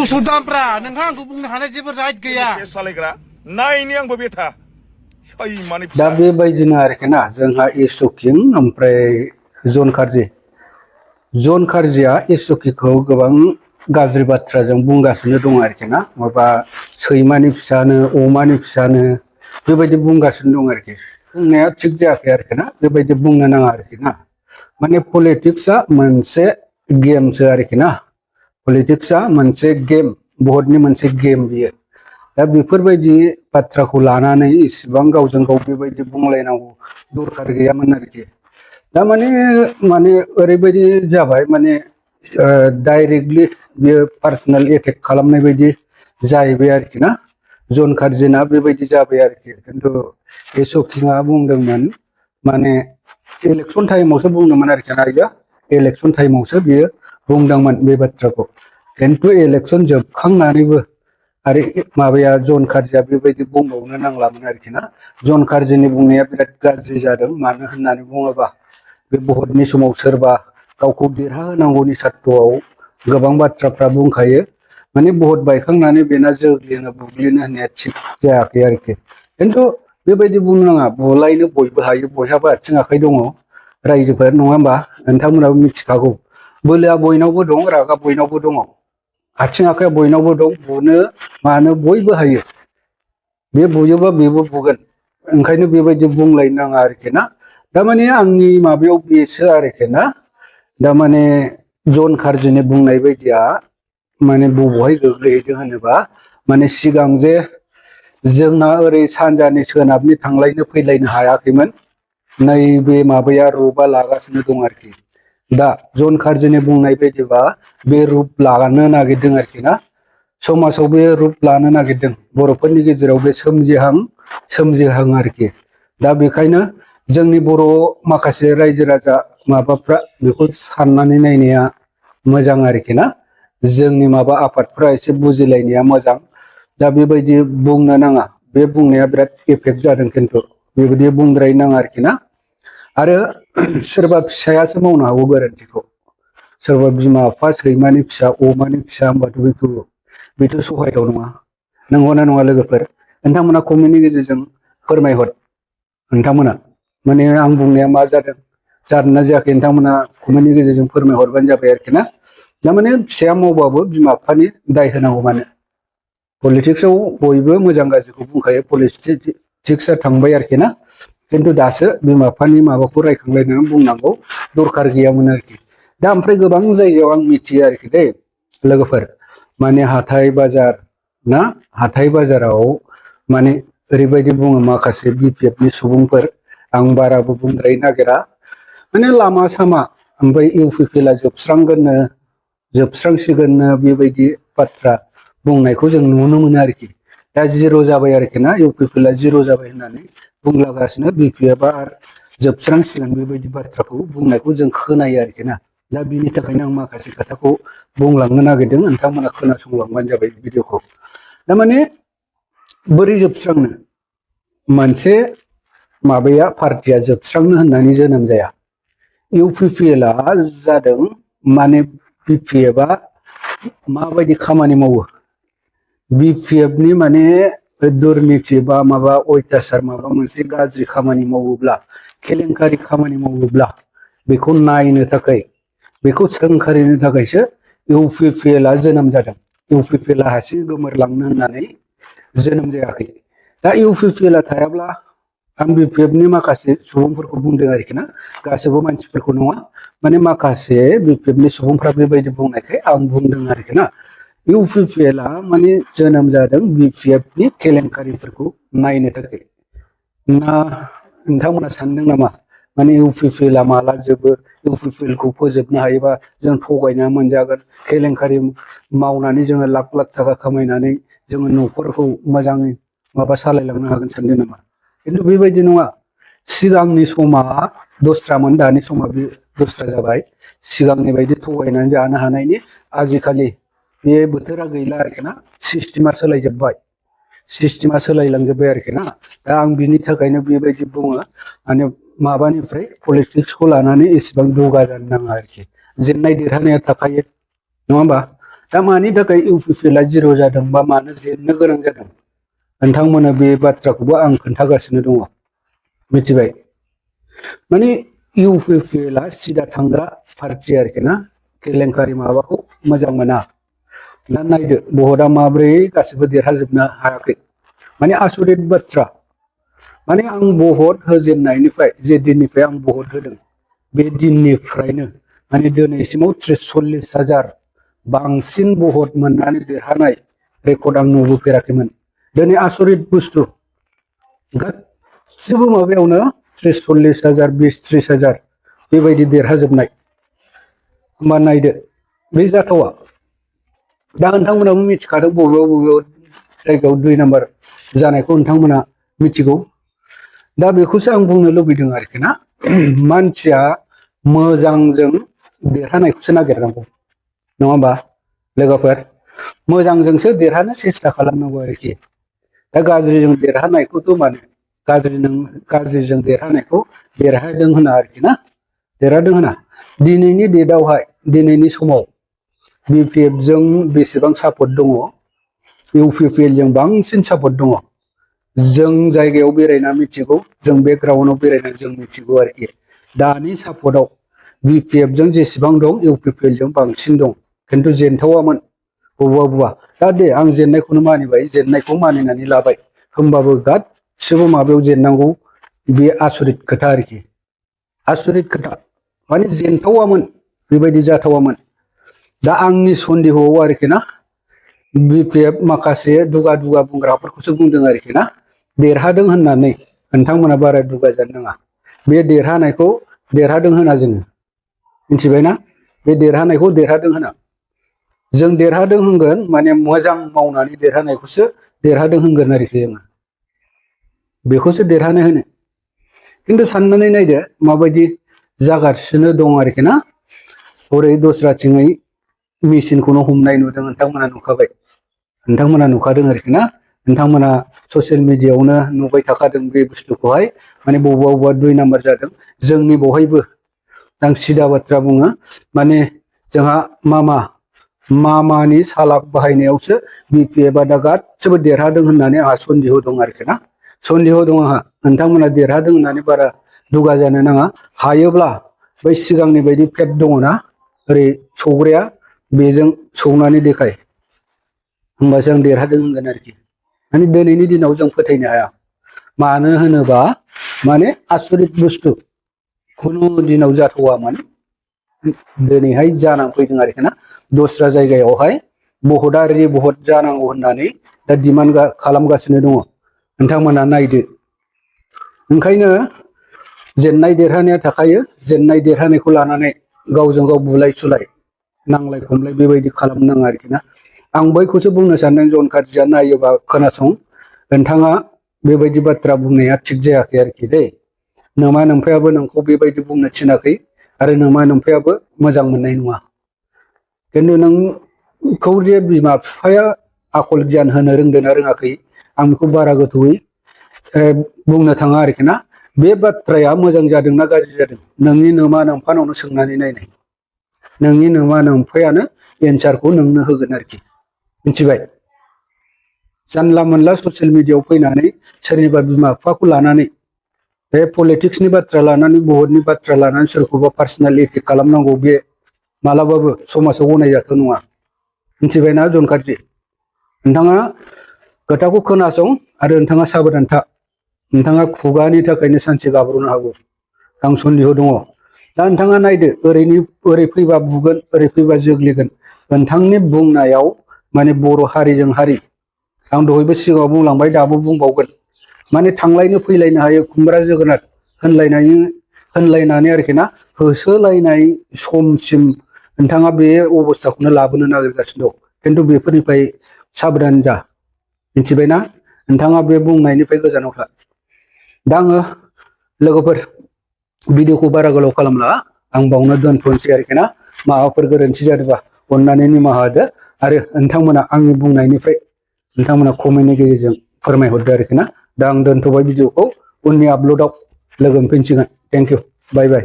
मुसौ दामब्रा नोंहा आंखौ बुंनो हानाय जेबो राइट गैया सालायग्रा नायनि आंबो बेथा सैमानि दा फिसा बेबायदिनो आरोखि ना जोंहा इसुकिं ओमफ्राय जन खारजिया इसुकिखौ गोबां गाज्रि बाथ्राजों बुंगासिनो दं आरोखि ना माबा सैमानि फिसानो अमानि फिसानो बेबायदि बुंगासिनो दं आरोखि बुंनाया थिग जायाखै आरोखि ना बेबायदि बुंनो नाङा आरोखि ना माने पलिटिक्सआ मोनसे गेमसो आरोखि ना पलिटिक्सआ मोनसे गेम बहुतनि मोनसे गेम बियो दा बेफोरबायदि बाथ्राखौ लानानै इसिबां गावजों गाव बेबायदि बुंलायनांगौ दरखार गैयामोन आरोखि दा माने ओरैबायदि जाबाय माने डाइरेक्टलि बियो पार्सनेल एटेक खालामनाय बायदि जाहैबाय आरोखि ना जन खारजिना बेबायदि जाबाय आरोखि खिन्थु एसकिंआ बुंदोंमोन माने इलेक्सन टाइमावसो बुंदोंमोन आरोखि ना इयो इलेक्सन टाइमावसो बियो बुंदोंमोन बे बाथ्राखौ खिन्थु इलेक्सन जोबखांनानैबो आरो माबाया जन खारजिया बेबायदि बुंबावनो नांलामोन आरोखि ना जन खारजिनि बुंनाया बिराद गाज्रि जादों मानो होननानै बुङोबा बे भटनि समाव सोरबा गावखौ देरहाहोनांगौनि सार्थआव गोबां बाथ्राफ्रा बुंखायो माने भट बायखांनानै बेना जोग्लिनो बुग्लिनो होननाया थिग जायाखै आरोखि खिन्थु बेबायदि बुंनो नाङा बुलायनो बयबो हायो बयहाबो आथिं आखाइ दङ रायजोफोर नङा होमबा नोंथांमोनाबो मिथिखागौ बोलोआ बयनावबो दं रागा बयनावबो दङ आथिं आखाइ बयनावबो दं बुनो मानो बयबो हायो बे बुयोबा बेबो बुगोन ओंखायनो बेबायदि बुंलायनो नाङा आरोखि ना दामाने आंनि माबायाव बेसो आरोखि ना दामाने जन खारजिनि बुंनाय बायदिया माने बबेहाय गोग्लैहैदों होनोबा माने सिगां जे जोंना ओरै सानजानि सोनाबनि थांलायनो फैलायनो हायाखैमोन नैबे माबाया रुपा लागासिनो दं आरोखि दा जन खारजिनि बुंनाय बायदिबा बे रुप लानो नागिरदों आरोखि ना समाजाव बे रुप लानो नागिरदों बर'फोरनि गेजेराव बे सोमजिहां आरोखि दा बेखायनो जोंनि बर' माखासे रायजो राजा माबाफ्रा बेखौ साननानै नायनाया मोजां आरोखि ना जोंनि माबा आफादफ्रा एसे बुजिलायनाया मोजां दा बेबायदि बुंनो नाङा बे बुंनाया बिराद इफेक्ट जादों खिन्थु बेबायदि बुंद्राय नाङा आरोखि ना आरो सोरबा फिसायासो मावनो हागौ गोरोन्थिखौ सोरबा बिमा बिफा सैमानि फिसा अमानि फिसा होनबाथ' बेथ' सहायथाव नङा नंगौना नङा लोगोफोर नोंथांमोना कमेन्टनि गेजेरजों फोरमायहर नोंथांमोना माने आं बुंनाया मा जादोंना जायाखै नोंथांमोना कमेन्टनि गेजेरजों फोरमायहरबानो जाबाय आरोखि ना थारमाने फिसाया मावबाबो बिमा बिफानि दाय होनांगौ मानो पलिटिक्सआव बयबो मोजां गाज्रिखौ बुंखायो पलिटिक्सआ थांबाय आरोखि ना खिन्थु दासो बिमा बिफानि माबाखौ रायखांलायनानै बुंनांगौ दरखार गैयामोन आरोखि दा ओमफ्राय गोबां जायगायाव आं मिथियो आरोखि दै लोगोफोर माने हाथाय बाजाराव माने ओरैबायदि बुङो माखासे बिपिएफनि सुबुंफोर आं बाराबो बुंद्रायनो नागिरा माने लामा सामा ओमफ्राय इउपिपिएलआ जोबस्रांसिगोननो बेबायदि बाथ्रा बुंनायखौ जों नुनो मोनो आरोखि दा जिर' जाबाय आरोखि ना इउपिपिएलआ जिर' जाबाय होननानै बुंलागासिनो बिपिएफआ आरो जोबस्रांसिगोन बेबायदि बाथ्राखौ बुंनायखौ जों खोनायो आरोखि ना दा बिनि थाखायनो आं माखासे खोथाखौ बुंलांनो नागिरदों नोंथांमोना खोनासंलांबानो जाबाय भिडिअखौ थारमाने बोरै जोबस्रांनो मोनसे माबाया पार्टिया जोबस्रांनो होननानै जोनोम जाया इउपिपिएलआ जादों माने बिपिएफआ माबायदि खामानि मावो बिपिएफनि माने दुरनिति बा माबा अयथासार माबा मोनसे गाज्रि खामानि मावोब्ला केलेंकारि खामानि मावोब्ला बेखौ नायनो थाखाय बेखौ सोंखारिनो थाखायसो इउपिपिएलआ जोनोम जादों इउपिपिएलआ हारसिं गोमोरलांनो होननानै जोनोम जायाखै दा इउपिपिएलआ थायाब्ला आं बिपिएफनि माखासे सुबुंफोरखौ बुंदों आरोखि ना गासैबो मानसिफोरखौ नङा माने माखासे बिपिएफनि सुबुंफ्रा बेबायदि बुंनायखाय आं बुंदों आरोखि ना इउपिपिएलआ माने जोनोम जादों बिपिएफनि केलेंकारिफोरखौ नायनो थाखाय ना नोंथांमोना सानदों नामा माने इउपिपिएलआ माला जोबो इउपिपिएलखौ फोजोबनो हायोबा जों थगायना मोनजागोन केलेंकारि मावनानै जोङो लाख लाख थाखा खामायनानै जोङो न'खरखौ मोजाङै माबा सालायलांनो हागोन सानदों नामा खिन्थु बेबायदि नङा सिगांनि समा दस्रामोन दानि समा बे दस्रा जाबाय सिगांनि बायदि थगायनानै जानो हानायनि आजिखालि बे बोथोरा गैला आरोखि ना सिस्टेमा सोलायलांजोब्बाय आरोखि ना दा आं बिनि थाखायनो बेबायदि बुङो माने माबानिफ्राय पलिटिक्सखौ लानानै एसेबां दुगा जानो नाङा आरोखि जेननाय देरहानाया थाखायो नङा होमबा दा मानि थाखाय इउपिपिएलआ जिर' जादों बा मानो जेननो गोनां जादों नोंथांमोना बे बाथ्राखौबो आं खोन्थागासिनो दङ मिथिबाय माने इउपिपिएलआ सिदा थांग्रा पार्टि आरोखि ना केलेंकारि माबाखौ मोजां मोना दा नायदो भटआ माब्रै गासिबो देरहाजोबनो हायाखै माने आसरित बाथ्रा माने आं भट होजेननायनिफ्राय जे दिननिफ्राय आं भट होदों बे दिननिफ्रायनो माने दिनैसिमाव 40,000 बांसिन भट मोननानै देरहानाय रेकर्ड आं नुबोफेराखैमोन दिनै आसरित बुस्थु गासिबो माबायावनो 40,000 20-30,000 बेबायदि देरहाजोबनाय होमबा नायदो बे जाथावा दा नोंथांमोनाबो मिथिखादों बबेबा जायगायाव 2 नाम्बार जानायखौ नोंथांमोना मिथिगौ दा बेखौसो आं बुंनो लुबैदों आरोखि ना मानसिया मोजांजों देरहानायखौसो नागिरनांगौ नङा होमबा लोगोफोर मोजांजोंसो देरहानो सेस्था खालामनांगौ आरोखि दा गाज्रिजों देरहानायखौथ' माने गाज्रिजों देरहानायखौ देरहादों होना आरोखि ना देरहादों होना दिनैनि डेटआवहाय दिनैनि समाव बिपिएफ जों बेसेबां सापर्ट दङ इउपिपिएल जों बांसिन सापर्ट दङ जों जायगायाव बेरायना मिथिगौ जों बे ग्राउन्डआव बेरायना जों मिथिगौ आरोखि दानि सापर्टआव बिपिएफ जों जेसेबां दं इउपिपिएल जों बांसिन दं खिन्थु जेनथावामोन बबेबा दा दे आं जेननायखौनो मानिबाय जेननायखौ मानिनानै लाबाय होमबाबो गासिबो माबायाव जेननांगौ बे आसरित खोथा आरोखि आसरित खोथा माने जेनथावामोन बेबायदि जाथावामोन दा आंनि सन्देहआव आरोखि ना बिपिएफ माखासे दुगा बुंग्राफोरखौसो बुंदों आरोखि ना देरहादों होननानै नोंथांमोना बारा दुगा जानो नाङा बे देरहानायखौ देरहादों होना जोङो मिथिबायना बे देरहानायखौ देरहादों होना जों देरहादों होनगोन माने मोजां मावनानै देरहानायखौसो देरहादों होनगोन आरोखि जोङो बेखौसो देरहानो होनो खिन्थु साननानै नायदो माबायदि जागासिनो दं आरोखि ना हरै दस्राथिङै मेसिनखौनो हमनाय नुदों नोंथांमोना नुखाबाय नोंथांमोना नुखादों आरोखि ना नोंथांमोना ससियेल मिडियायावनो नुबाय थाखादों बे बुस्थुखौहाय माने बबेबा 2 नाम्बार जादों जोंनि बहायबो आं सिदा बाथ्रा बुङो माने जोंहा मामानि सालाक बाहायनायावसो बिपिएफआ दा गासिबो देरहादों होननानै आंहा सन्देह दं आरोखि ना सन्देह दं आंहा नोंथांमोना देरहादों होननानै बारा दुगा जानो नाङा हायोब्ला बै सिगांनि बायदि फेट दङना ओरै सौग्राया बेजों सौनानै देखाय होमबासो आं देरहादों होनगोन आरोखि माने दिनैनि दिनाव जों फोथायनो हाया मानो होनोबा माने आसरित बुस्थु खुनु दिनाव जाथावामोन दिनैहाय जानानै फैदों आरोखि ना दस्रा जायगायावहाय भटआ रिभट जानांगौ होननानै दा डिमान्ड खालामगासिनो दङ नोंथांमोना नायदो ओंखायनो जेननाय देरहानाया थाखायो जेननाय देरहानायखौ लानानै गावजों गाव बुलाय सुलाय नांलाय खमलाय बेबायदि खालामनाङा आरोखि ना आं बैखौसो बुंनो सानदों जन कार्जिया नायोबा खोनासं नोंथाङा बेबायदि बाथ्रा बुंनाया थिग जायाखै आरोखि दै नोमा नोम्फायाबो नोंखौ बेबायदि बुंनो थिनाखै आरो नोमा नोम्फायाबो मोजां मोननाय नङा खिन्थु नोंखौ जे बिमा बिफाया आखल गियान होनो रोंदोंना रोङाखै आं बेखौ बारा गोथौयै बुंनो थाङा आरोखि ना बे बाथ्राया मोजां जादोंना गाज्रि जादों नोंनि नोमा नोम्फानावनो सोंनानै नायनाय नोंनि नोमा नोम्फायानो एन्सारखौ नोंनो होगोन आरोखि मिथिबाय जानला मोनला ससियेल मिडियायाव फैनानै सोरनिबा बिमा बिफाखौ लानानै बे पलिटिक्सनि बाथ्रा लानानै भटनि बाथ्रा लानानै सोरखौबा पार्सनेल एटेक खालामनांगौ बे मालाबाबो समाजाव गनायजाथाव नङा मिथिबायना जन कार्जि नोंथाङा खोथाखौ खोनासं आरो नोंथाङा साबधान था नोंथाङा खुगानि थाखायनो सानसे गाब्र'नो हागौ आं सन्देह दङ दा नोंथाङा नायदो ओरै फैबा बुगोन ओरै फैबा जोग्लिगोन नोंथांनि बुंनायाव माने बर' हारिजों हारि आं दहायबो सिगाङाव बुंलांबाय दाबो बुंबावगोन माने थांलायनो फैलायनो हायो खुमब्रा जोगोनार होनलायनानै आरोखि ना होसोलायनाय समसिम नोंथाङा बे अबस्थाखौनो लाबोनो नागिरगासिनो दं खिन्थु बेफोरनिफ्राय साबधान जा मिथिबायना नोंथाङा बे बुंनायनिफ्राय गोजानाव था दा आङो लोगोफोर भिडिअखौ बारा गोलाव खालामला आं बावनो दोनथ'नोसै आरोखि ना माबाफोर गोरोन्थि जादोंबा अननानै निमाहा होदो आरो नोंथांमोना आंनि बुंनायनिफ्राय नोंथांमोना कमेन्टनि गेजेरजों फोरमायहरदो आरोखि ना दा आं दोनथ'बाय भिडिअखौ उननि आपल'डआव लोगो मोनफिनसिगोन थेंक इउ बाय बाय